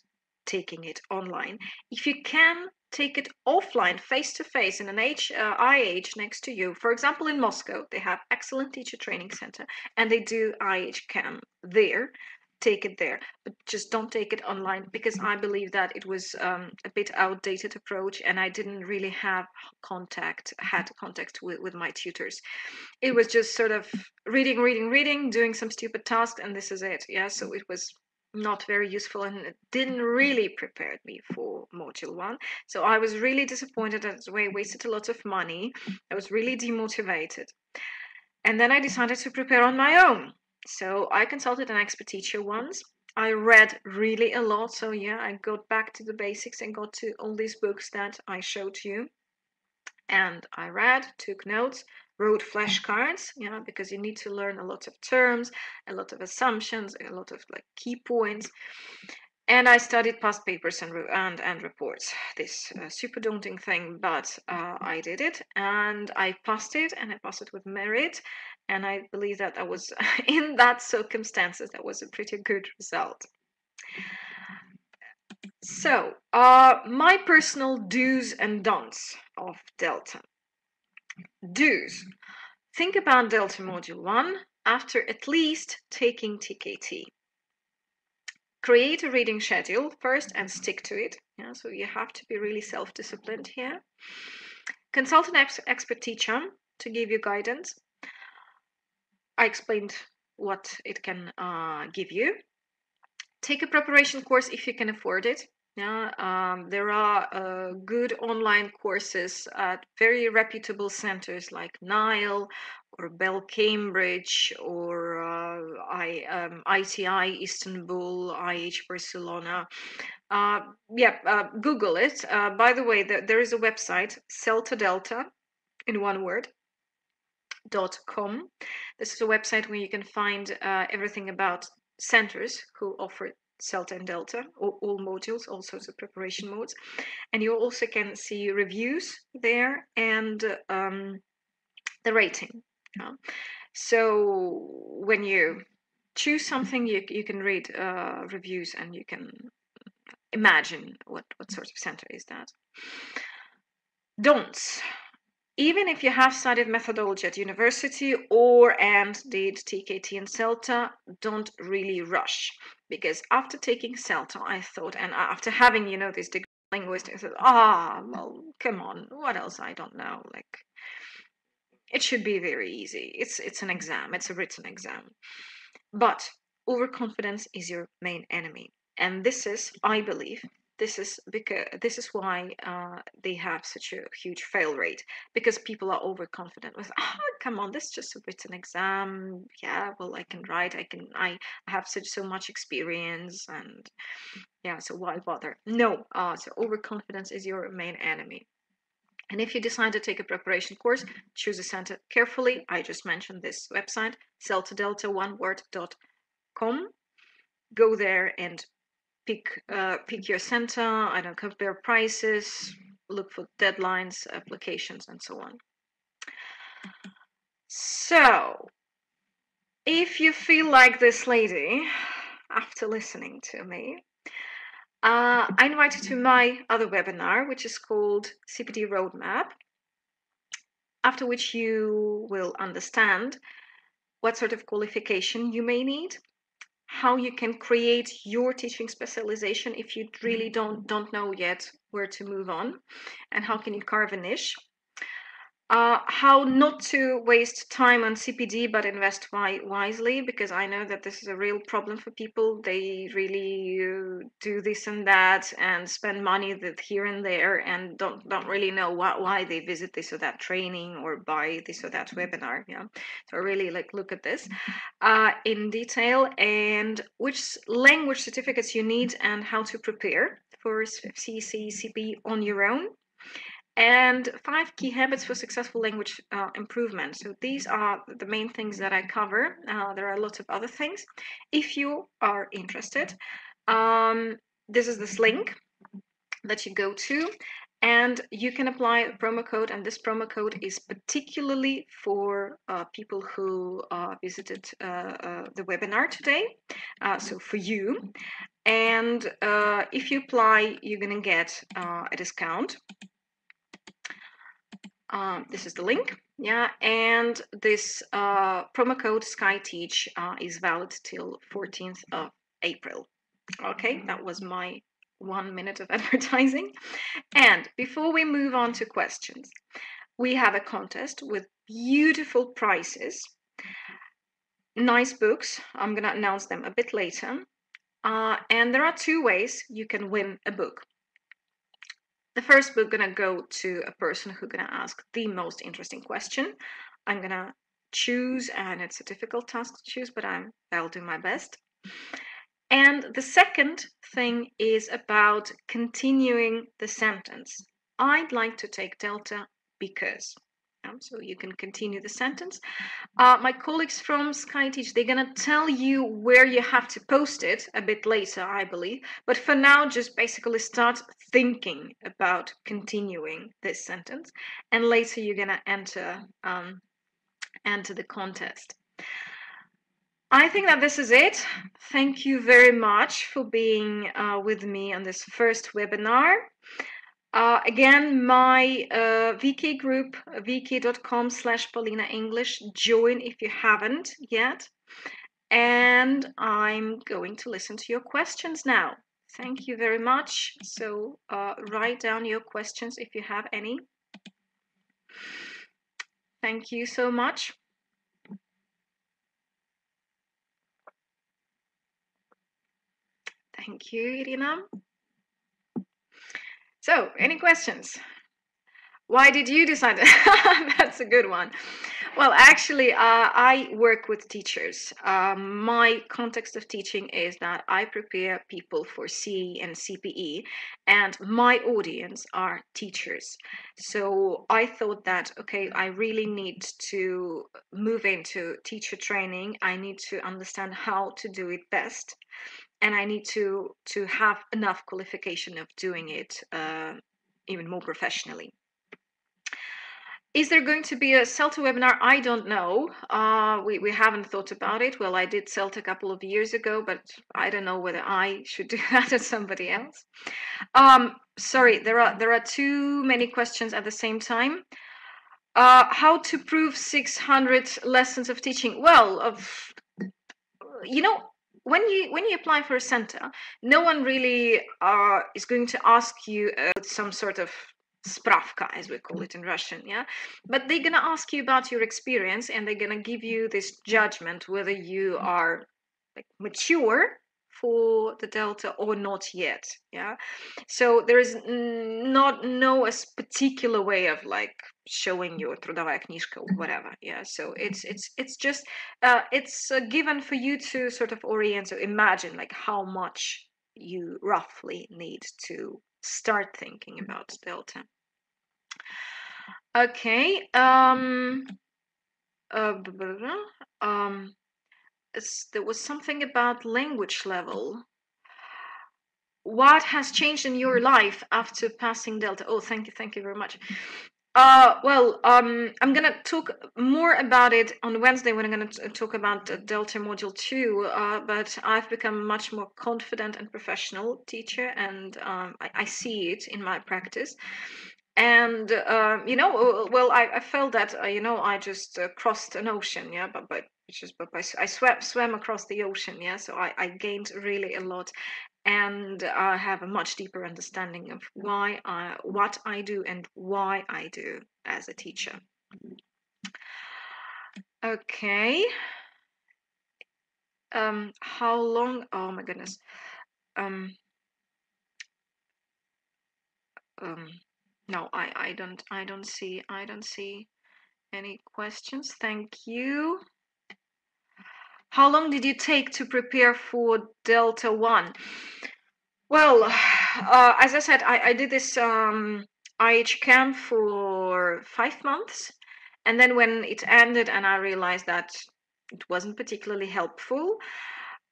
taking it online. If you can, take it offline, face to face, in an IH next to you. For example, in Moscow, they have excellent teacher training center, and they do IHCAM there. Take it there, but just don't take it online, because I believe that it was a bit outdated approach, and I didn't really had contact with my tutors. It was just sort of reading, doing some stupid tasks, and this is it. Yeah, so it was not very useful, and it didn't really prepare me for module 1. So I was really disappointed. I wasted a lot of money. I was really demotivated, and then I decided to prepare on my own. So I consulted an expert teacher once. I read really a lot. So yeah, I got back to the basics and got to all these books that I showed you. And I read, took notes, wrote flashcards, because you need to learn a lot of terms, a lot of assumptions, a lot of like key points. And I studied past papers and reports. This super daunting thing, but I did it, and I passed it, and I passed it with merit. And I believe that was, in that circumstances, that was a pretty good result. So, my personal do's and don'ts of Delta. Do's. Think about Delta Module 1 after at least taking TKT. Create a reading schedule first and stick to it. Yeah, so you have to be really self-disciplined here. Consult an expert teacher to give you guidance. I explained what it can give you. Take a preparation course if you can afford it. Yeah, there are good online courses at very reputable centers like Nile or Bell Cambridge or ITI Istanbul, IH Barcelona. Google it. By the way, there is a website, Celta Delta, in one word, .com. This is a website where you can find everything about centers who offer CELTA and Delta, all modules, all sorts of preparation modes. And you also can see reviews there and the rating. So when you choose something, you can read reviews and you can imagine what sort of center is that. Don'ts. Even if you have studied methodology at university and did TKT and CELTA, don't really rush. Because after taking CELTA, I thought, and after having, this degree in linguistics, I thought, well, come on, what else? I don't know. Like, it should be very easy. It's an exam. It's a written exam. But overconfidence is your main enemy. And this is, I believe, this is why they have such a huge fail rate, because people are overconfident with, come on, this is just a written exam. Yeah, well, I can write. I have so much experience, and yeah, so why bother? No, so overconfidence is your main enemy. And if you decide to take a preparation course, choose a center carefully. I just mentioned this website, celtadelta1word.com. Go there and pick your center. I don't compare prices, look for deadlines, applications, and so on. So, if you feel like this lady after listening to me, I invite you to my other webinar, which is called CPD Roadmap, after which you will understand what sort of qualification you may need, how you can create your teaching specialization if you really don't know yet where to move on, and how can you carve a niche. How not to waste time on CPD but invest wisely, because I know that this is a real problem for people. They really do this and that and spend money here and there and don't really know why they visit this or that training or buy this or that webinar. Yeah, so really look at this in detail, and which language certificates you need and how to prepare for CP on your own. And 5 key habits for successful language improvement. So these are the main things that I cover. There are lots of other things. If you are interested, this is this link that you go to, and you can apply a promo code. And this promo code is particularly for people who visited the webinar today. So for you. And if you apply, you're going to get a discount. This is the link, yeah, and this promo code Skyteach is valid till 14th of April. Okay, that was my 1 minute of advertising. And before we move on to questions, we have a contest with beautiful prizes, nice books. I'm gonna announce them a bit later. And there are 2 ways you can win a book. The first book gonna go to a person who's gonna ask the most interesting question. I'm gonna choose, and it's a difficult task to choose, but I'll do my best. And the second thing is about continuing the sentence. I'd like to take Delta because. So you can continue the sentence. My colleagues from Skyteach, they're going to tell you where you have to post it a bit later, I believe. But for now, just basically start thinking about continuing this sentence. And later you're going to enter the contest. I think that this is it. Thank you very much for being with me on this first webinar. Again, my VK group, vk.com/Polina English. Join if you haven't yet. And I'm going to listen to your questions now. Thank you very much. So write down your questions if you have any. Thank you so much. Thank you, Irina. So, any questions? Why did you decide? That's a good one. Well, actually, I work with teachers. My context of teaching is that I prepare people for CE and CPE, and my audience are teachers. So I thought that, okay, I really need to move into teacher training. I need to understand how to do it best, and I need to have enough qualification of doing it even more professionally. Is there going to be a CELTA webinar? I don't know. We haven't thought about it. Well, I did CELTA a couple of years ago, but I don't know whether I should do that or somebody else. Sorry, there are too many questions at the same time. How to prove 600 lessons of teaching? Well, you know, when you apply for a center, no one really is going to ask you some sort of spravka, as we call it in Russian, yeah. But they're gonna ask you about your experience, and they're gonna give you this judgment whether you are like mature for the Delta or not yet, yeah. So there is no a particular way of like showing your трудовая книжка or whatever, yeah. So it's just it's given for you to sort of orient, so imagine like how much you roughly need to start thinking about Delta. Okay. There was something about language level. What has changed in your life after passing Delta? Oh, thank you very much. Well, I'm gonna talk more about it on Wednesday when I'm gonna talk about Delta Module 2, but I've become a much more confident and professional teacher, and I see it in my practice. And you know, well, I felt that you know, I just crossed an ocean, yeah, but I swam across the ocean, yeah, so I gained really a lot, and I have a much deeper understanding of what I do and why I do as a teacher. Okay. How long? Oh my goodness. No, I don't see any questions. Thank you. How long did you take to prepare for Delta 1? Well, as I said, I did this IH camp for 5 months, and then when it ended and I realized that it wasn't particularly helpful,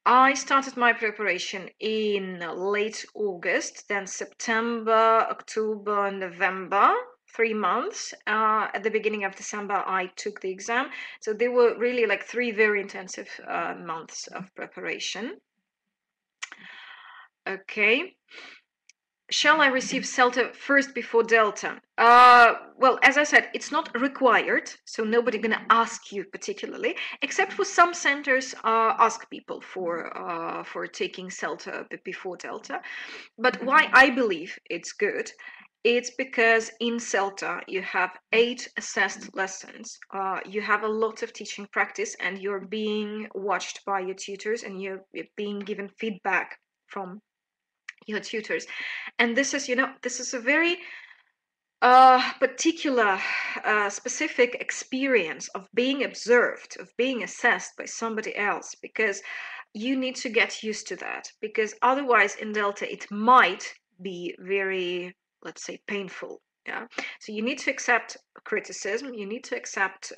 I started my preparation in late August, then September, October, November, 3 months. At the beginning of December, I took the exam. So they were really like 3 very intensive months of preparation. Okay. Shall I receive CELTA first before Delta? Well, as I said, it's not required, so nobody gonna ask you particularly, except for some centers ask people for taking CELTA before Delta. But why I believe it's good, it's because in CELTA you have 8 assessed lessons. You have a lot of teaching practice, and you're being watched by your tutors, and you're being given feedback from your tutors. And this is, you know, this is a very particular specific experience of being observed, of being assessed by somebody else, because you need to get used to that, because otherwise in Delta it might be very, let's say, painful. Yeah, so you need to accept criticism, you need to accept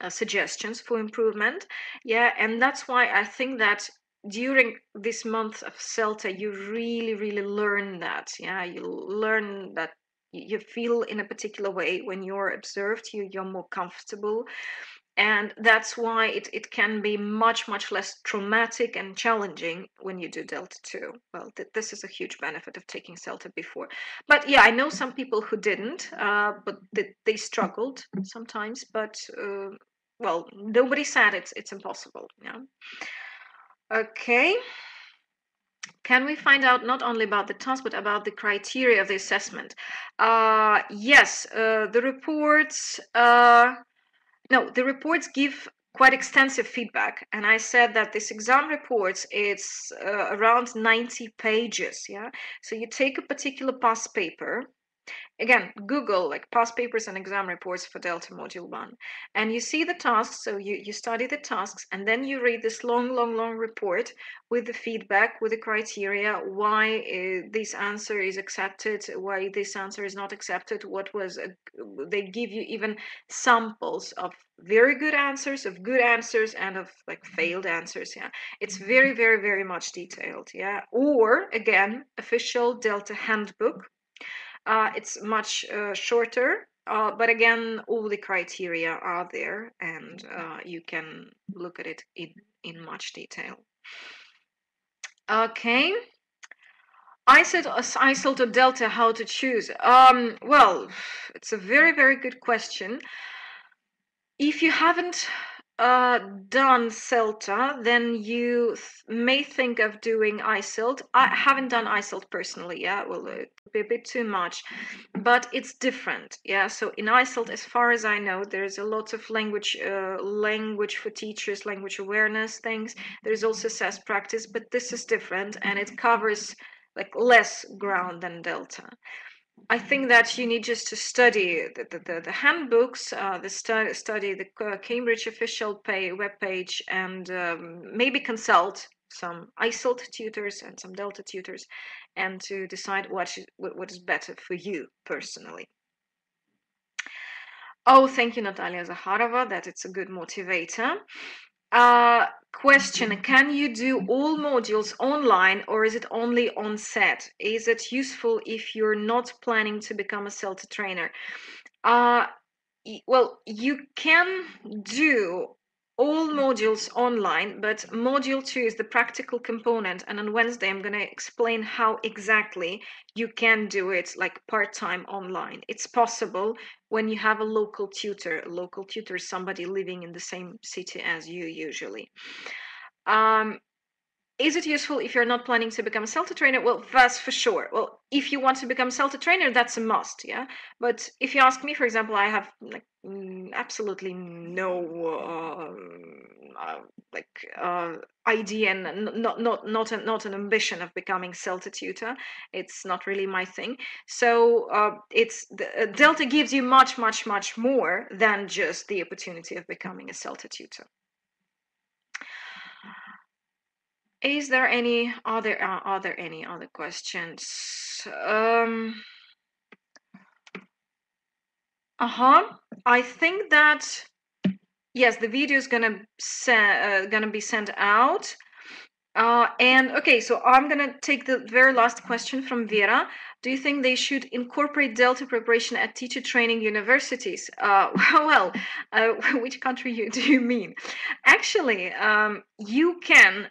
suggestions for improvement. Yeah, and that's why I think that during this month of CELTA you really learn that. Yeah, you learn that you feel in a particular way when you're observed, you're more comfortable, and that's why it can be much less traumatic and challenging when you do Delta 2. Well, this is a huge benefit of taking CELTA before. But yeah, I know some people who didn't, but they struggled sometimes, but well, nobody said it's impossible. Yeah. Okay. Can we find out not only about the task, but about the criteria of the assessment? Yes, the reports, no, the reports give quite extensive feedback. And I said that this exam reports, it's around 90 pages, yeah? So you take a particular past paper, Again, Google like past papers and exam reports for Delta Module 1. And you see the tasks, so you study the tasks, and then you read this long report with the feedback, with the criteria, why this answer is accepted, why this answer is not accepted, what was, they give you even samples of very good answers, and of like failed answers. Yeah, it's very much detailed. Yeah, or again, official Delta handbook. It's much shorter, but again, all the criteria are there, and you can look at it in much detail. Okay. ISILT or Delta, how to choose? Well, it's a very good question. If you haven't done CELTA, then you may think of doing ISILT. I haven't done ISILT personally, yeah, well, it would be a bit too much, but it's different, yeah. So in ISILT, as far as I know, there's a lot of language for teachers, language awareness things. There's also SAS practice, but this is different, and it covers like less ground than Delta. I think that you need just to study the handbooks, study the Cambridge official webpage, and maybe consult some ISILT tutors and some Delta tutors, and to decide what is better for you personally. Oh, thank you, Natalia Zakharova, that it's a good motivator. Question, can you do all modules online, or is it only on set? Is it useful if you're not planning to become a CELTA trainer? Well, you can do all modules online, but module 2 is the practical component, and on Wednesday I'm going to explain how exactly you can do it like part-time online. It's possible when you have a local tutor. A local tutor is somebody living in the same city as you usually. Is it useful if you're not planning to become a CELTA trainer? Well, that's for sure. Well, if you want to become a CELTA trainer, that's a must, yeah? But if you ask me, for example, I have like absolutely no idea and not an ambition of becoming CELTA tutor. It's not really my thing. So Delta gives you much more than just the opportunity of becoming a CELTA tutor. Is there any other are there any other questions? I think that yes, the video is gonna be sent out. And okay, so I'm gonna take the very last question from Vera. Do you think they should incorporate Delta preparation at teacher training universities? Well, which country do you mean? Actually, you can,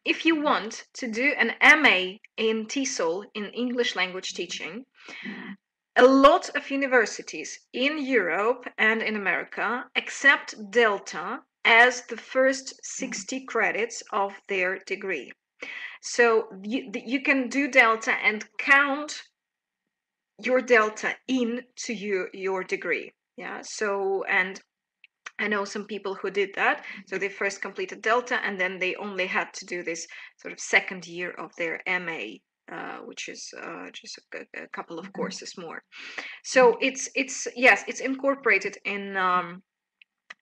if you want to do an MA in TESOL, in English language teaching, a lot of universities in Europe and in America accept Delta as the first 60 credits of their degree. So you can do Delta and count your Delta into your degree. Yeah, so, and I know some people who did that. So they first completed Delta, and then they only had to do this sort of second year of their MA, which is just a couple of courses more. So it's yes, it's incorporated in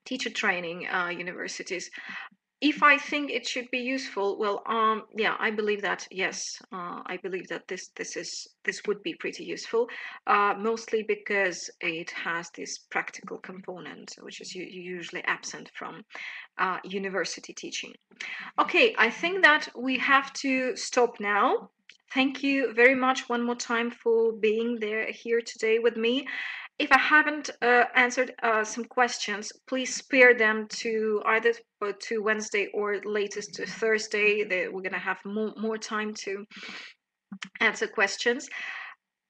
teacher training universities. If I think it should be useful, well, yeah, I believe that yes, I believe that this would be pretty useful, mostly because it has this practical component, which is usually absent from university teaching. Okay, I think that we have to stop now. Thank you very much one more time for being here today with me. If I haven't answered some questions, please spare them to either to Wednesday or latest to Thursday. We're going to have more time to answer questions.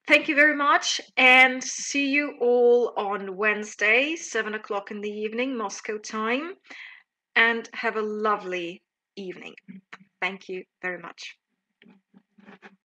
Thank you very much, and see you all on Wednesday, 7 o'clock in the evening, Moscow time, and have a lovely evening. Thank you very much.